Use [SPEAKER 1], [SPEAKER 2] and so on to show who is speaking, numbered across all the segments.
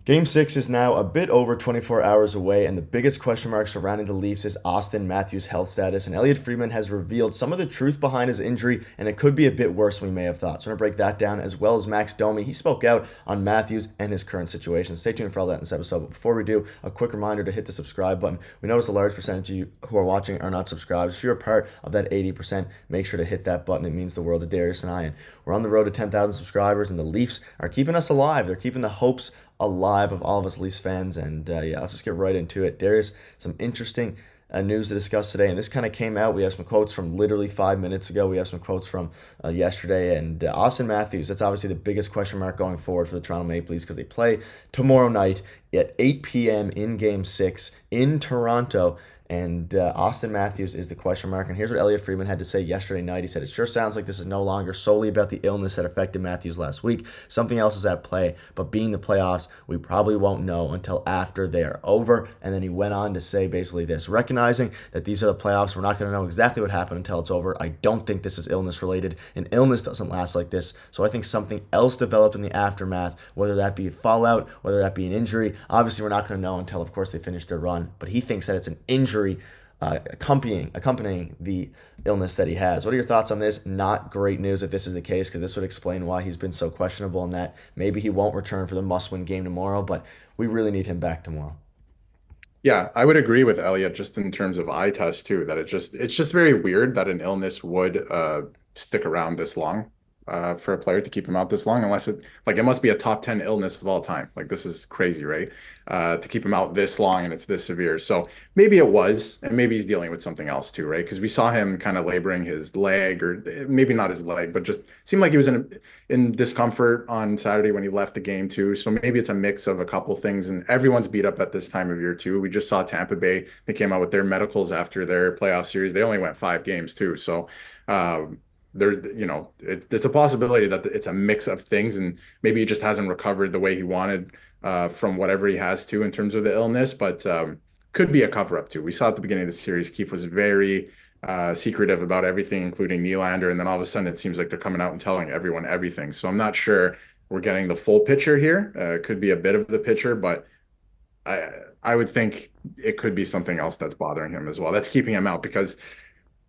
[SPEAKER 1] Game 6 is now a bit over 24 hours away, and the biggest question mark surrounding the Leafs is Auston Matthews' health status. And Elliotte Friedman has revealed some of the truth behind his injury, and it could be a bit worse than we may have thought. So I'm going to break that down, as well as Max Domi. He spoke out on Matthews and his current situation. Stay tuned for all that in this episode. But before we do, a quick reminder to hit the subscribe button. We notice a large percentage of you who are watching are not subscribed. If you're a part of that 80%, make sure to hit that button. It means the world to Darius and I. And we're on the road to 10,000 subscribers, and the Leafs are keeping us alive. They're keeping the hopes alive of all of us Leafs fans. And yeah, let's just get right into it. Darius, some interesting news to discuss today, and this kind of came out. We have some quotes from literally 5 minutes ago. We have some quotes from yesterday, and Auston Matthews. That's obviously the biggest question mark going forward for the Toronto Maple Leafs because they play tomorrow night at 8 p.m. in Game 6 in Toronto. And Auston Matthews is the question mark. And here's what Elliotte Friedman had to say yesterday night. He said, "It sure sounds like this is no longer solely about the illness that affected Matthews last week. Something else is at play. But being the playoffs, we probably won't know until after they are over." And then he went on to say basically this: recognizing that these are the playoffs, we're not going to know exactly what happened until it's over. I don't think this is illness related. An illness doesn't last like this. So I think something else developed in the aftermath, whether that be fallout, whether that be an injury. Obviously, we're not going to know until, of course, they finish their run. But he thinks that it's an injury accompanying the illness that he has. What are your thoughts on this? Not great news if this is the case, because this would explain why he's been so questionable and that maybe he won't return for the must-win game tomorrow, but we really need him back tomorrow.
[SPEAKER 2] Yeah, I would agree with Elliot just in terms of eye test too, that it's just very weird that an illness would stick around this long for a player to keep him out this long, unless it must be a top 10 illness of all time. Like this is crazy, right? To keep him out this long and it's this severe. So maybe it was, and maybe he's dealing with something else too, right? Because we saw him kind of laboring his leg, or maybe not his leg, but just seemed like he was in discomfort on Saturday when he left the game too. So maybe it's a mix of a couple things, and everyone's beat up at this time of year too. We just saw Tampa Bay, they came out with their medicals after their playoff series. They only went 5 games too. So there, it's a possibility that it's a mix of things, and maybe he just hasn't recovered the way he wanted from whatever he has to in terms of the illness, but could be a cover up too. We saw at the beginning of the series, Keefe was very secretive about everything, including Nylander, and then all of a sudden it seems like they're coming out and telling everyone everything. So I'm not sure we're getting the full picture here. Could be a bit of the picture, but I I would think it could be something else that's bothering him as well. That's keeping him out because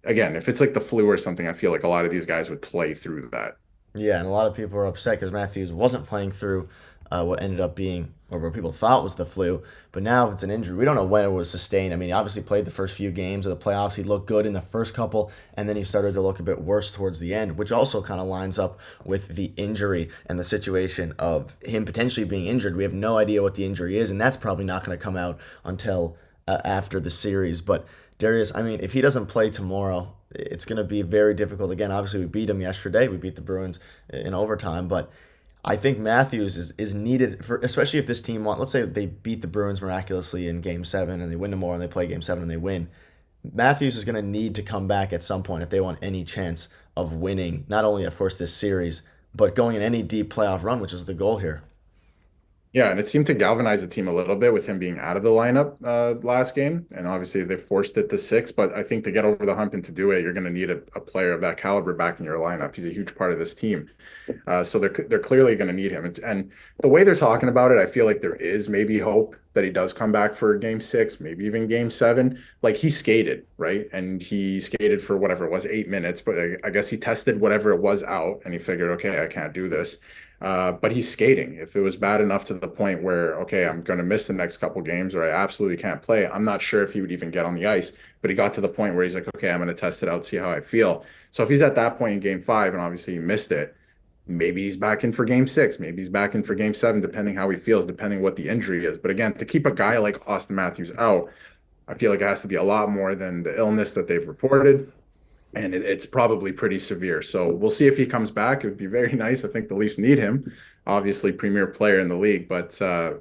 [SPEAKER 2] again, if it's like the flu or something, I feel like a lot of these guys would play through that.
[SPEAKER 1] Yeah, and a lot of people are upset because Matthews wasn't playing through what ended up being, or what people thought was the flu, but now it's an injury. We don't know when it was sustained. I mean, he obviously played the first few games of the playoffs. He looked good in the first couple, and then he started to look a bit worse towards the end, which also kind of lines up with the injury and the situation of him potentially being injured. We have no idea what the injury is, and that's probably not going to come out until after the series. But Darius, I mean, if he doesn't play tomorrow, it's going to be very difficult. Again, obviously, we beat him yesterday. We beat the Bruins in overtime, but I think Matthews is needed for, especially if this team let's say they beat the Bruins miraculously in Game 7 and they win tomorrow and they play Game 7 and they win. Matthews is going to need to come back at some point if they want any chance of winning, not only, of course, this series, but going in any deep playoff run, which is the goal here.
[SPEAKER 2] Yeah, and it seemed to galvanize the team a little bit with him being out of the lineup last game. And obviously they forced it to 6, but I think to get over the hump and to do it, you're going to need a player of that caliber back in your lineup. He's a huge part of this team. So they're clearly going to need him. And the way they're talking about it, I feel like there is maybe hope that he does come back for Game 6, maybe even Game 7. Like he skated, right? And he skated for whatever it was, 8 minutes, but I guess he tested whatever it was out and he figured, okay, I can't do this. But he's skating. If it was bad enough to the point where, okay, I'm going to miss the next couple games or I absolutely can't play, I'm not sure if he would even get on the ice. But he got to the point where he's like, okay, I'm going to test it out, see how I feel. So if he's at that point in Game 5 and obviously he missed it, maybe he's back in for Game 6. Maybe he's back in for Game 7, depending how he feels, depending what the injury is. But again, to keep a guy like Auston Matthews out, I feel like it has to be a lot more than the illness that they've reported, and it's probably pretty severe. So we'll see if he comes back. It would be very nice. I think the Leafs need him, obviously premier player in the league, but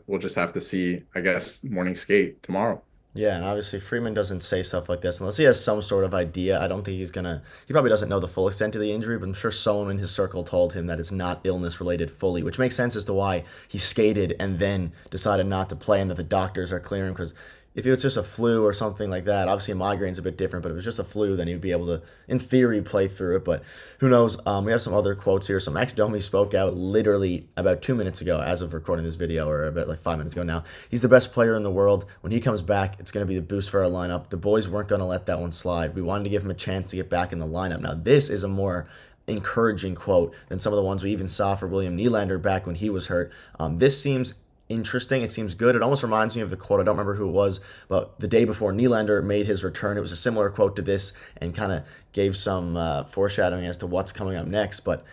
[SPEAKER 2] we'll just have to see, I guess, morning skate tomorrow.
[SPEAKER 1] Yeah, and obviously Freeman doesn't say stuff like this unless he has some sort of idea. I don't think he probably doesn't know the full extent of the injury, but I'm sure someone in his circle told him that it's not illness related fully, which makes sense as to why he skated and then decided not to play and that the doctors are clearing because if it was just a flu or something like that, obviously a migraine's a bit different, but if it was just a flu, then he'd be able to, in theory, play through it. But who knows? We have some other quotes here. So Max Domi spoke out literally about 2 minutes ago, as of recording this video, or about like 5 minutes ago now. He's the best player in the world. When he comes back, it's going to be the boost for our lineup. The boys weren't going to let that one slide. We wanted to give him a chance to get back in the lineup. Now, this is a more encouraging quote than some of the ones we even saw for William Nylander back when he was hurt. This seems interesting. It seems good. It almost reminds me of the quote. I don't remember who it was, but the day before Nylander made his return, it was a similar quote to this and kind of gave some foreshadowing as to what's coming up next. But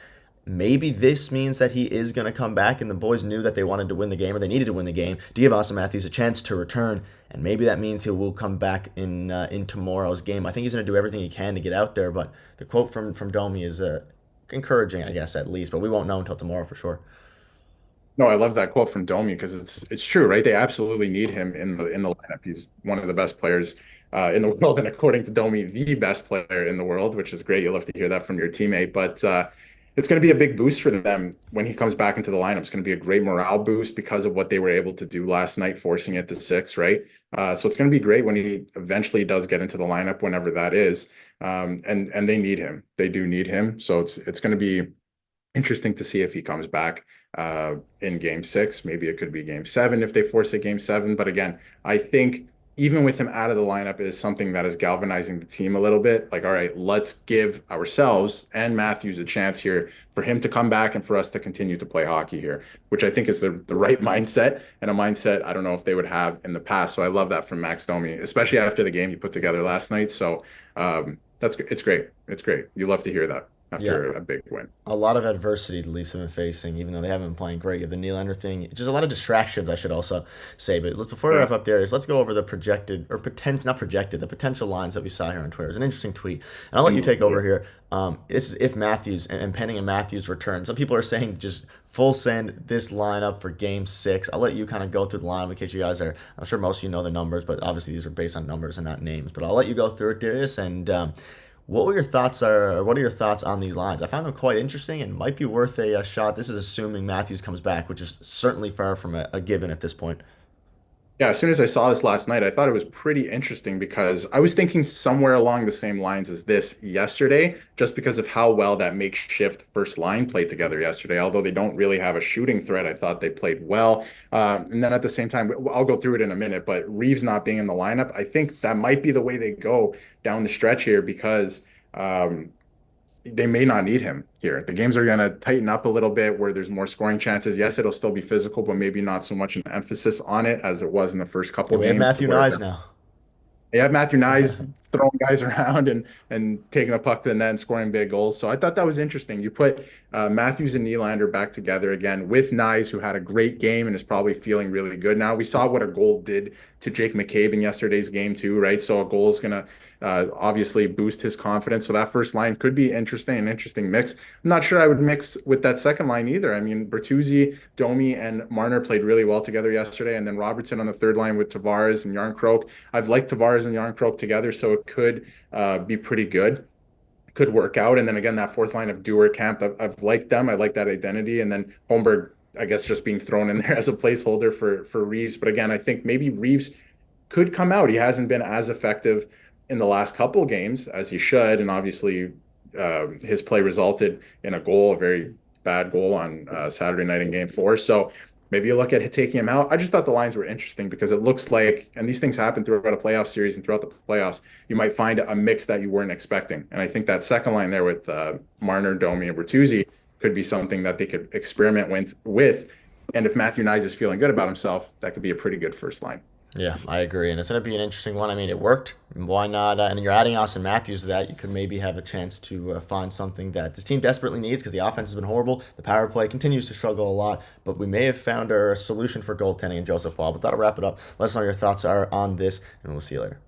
[SPEAKER 1] maybe this means that he is going to come back, and the boys knew that they wanted to win the game, or they needed to win the game to give Auston Matthews a chance to return, and maybe that means he will come back in tomorrow's game. I think he's going to do everything he can to get out there, but the quote from Domi is encouraging, I guess, at least, but we won't know until tomorrow for sure.
[SPEAKER 2] No, I love that quote from Domi because it's true, right? They absolutely need him in the lineup. He's one of the best players in the world, and according to Domi, the best player in the world, which is great. You'll love to hear that from your teammate. But it's going to be a big boost for them when he comes back into the lineup. It's going to be a great morale boost because of what they were able to do last night, forcing it to 6, right? So it's going to be great when he eventually does get into the lineup, whenever that is. And they need him. They do need him. So it's going to be interesting to see if he comes back in game 6. Maybe it could be game 7 if they force a game 7. But again, I think even with him out of the lineup, it is something that is galvanizing the team a little bit. Like, all right, let's give ourselves and Matthews a chance here for him to come back and for us to continue to play hockey here, which I think is the right mindset, and a mindset I don't know if they would have in the past. So I love that from Max Domi, especially after the game he put together last night. So it's great. It's great. You love to hear that after a big win.
[SPEAKER 1] A lot of adversity the Leafs have been facing, even though they haven't been playing great. You have the Nylander thing, just a lot of distractions, I should also say. But before we wrap up, Darius, let's go over the projected or not projected, the potential lines that we saw here on Twitter. It's an interesting tweet, and I'll let you take over here. This is if Matthews and pending a Matthews return. Some people are saying just full send this lineup for Game 6. I'll let you kind of go through the line in case you guys are. I'm sure most of you know the numbers, but obviously these are based on numbers and not names. But I'll let you go through it, Darius, and what are your thoughts on these lines? I found them quite interesting and might be worth a shot. This is assuming Matthews comes back, which is certainly far from a given at this point.
[SPEAKER 2] Yeah, as soon as I saw this last night, I thought it was pretty interesting because I was thinking somewhere along the same lines as this yesterday, just because of how well that makeshift first line played together yesterday. Although they don't really have a shooting threat, I thought they played well. And then at the same time, I'll go through it in a minute, but Reeves not being in the lineup, I think that might be the way they go down the stretch here because they may not need him here. The games are going to tighten up a little bit where there's more scoring chances. Yes, it'll still be physical, but maybe not so much an emphasis on it as it was in the first couple
[SPEAKER 1] We have
[SPEAKER 2] games.
[SPEAKER 1] Matthew Nyes now.
[SPEAKER 2] Yeah, Matthew Nyes throwing guys around and taking a puck to the net and scoring big goals. So I thought that was interesting. You put Matthews and Nylander back together again with Nyes, who had a great game and is probably feeling really good now. We saw what a goal did to Jake McCabe in yesterday's game too, right? So a goal is going to obviously boost his confidence. So that first line could be interesting, an interesting mix. I'm not sure I would mix with that second line either. I mean, Bertuzzi, Domi, and Marner played really well together yesterday, and then Robertson on the third line with Tavares and Yarncroke. I've liked Tavares and Yarncroke together, so it could be pretty good. It could work out. And then again, that fourth line of Dewar Camp, I've liked them. I like that identity. And then Holmberg, I guess, just being thrown in there as a placeholder for Reeves. But again, I think maybe Reeves could come out. He hasn't been as effective in the last couple of games as he should. And obviously his play resulted in a goal, a very bad goal on Saturday night in game 4. So maybe you look at taking him out. I just thought the lines were interesting because it looks like, and these things happen throughout a playoff series and throughout the playoffs, you might find a mix that you weren't expecting. And I think that second line there with Marner, Domi, and Bertuzzi could be something that they could experiment with. And if Matthew Nyes is feeling good about himself, that could be a pretty good first line.
[SPEAKER 1] Yeah, I agree, and it's going to be an interesting one. I mean, it worked. Why not? And then you're adding Auston Matthews to that. You could maybe have a chance to find something that this team desperately needs because the offense has been horrible. The power play continues to struggle a lot, but we may have found our solution for goaltending in Joseph Woll. But that'll wrap it up. Let us know your thoughts are on this, and we'll see you later.